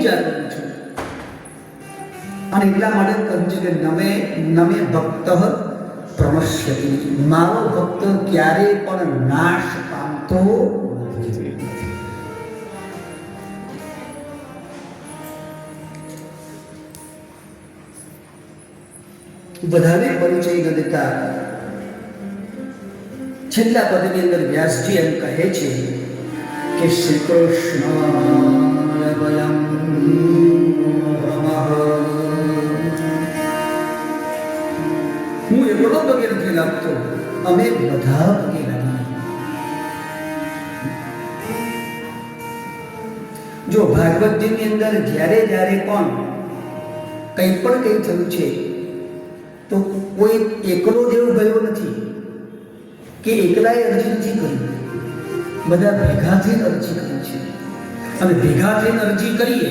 જાણું છું. અને એટલા માટે કહ્યું છે કે નમે ભક્ત પ્રણશ્યતિ, મારો ભક્ત ક્યારે પણ નાશ પામતો નથી. વધારે પરિચય ન દેતા છેલ્લા પદની અંદર વ્યાસજી એમ કહે છે કે શ્રી કૃષ્ણ વયમ રમઃ. હું એકલો પગે નથી લાગતો, અમે બધા પગે લાગીએ. જો ભાગવતજીની અંદર જ્યારે જ્યારે પણ કંઈ પણ કંઈ થયું છે તો કોઈ એકલો દેવ ગયો નથી કે એકલાએ અરજી નથી કરી, બધા ભેગા થઈને અરજી કરી છે. અને ભેગા થઈને અરજી કરીએ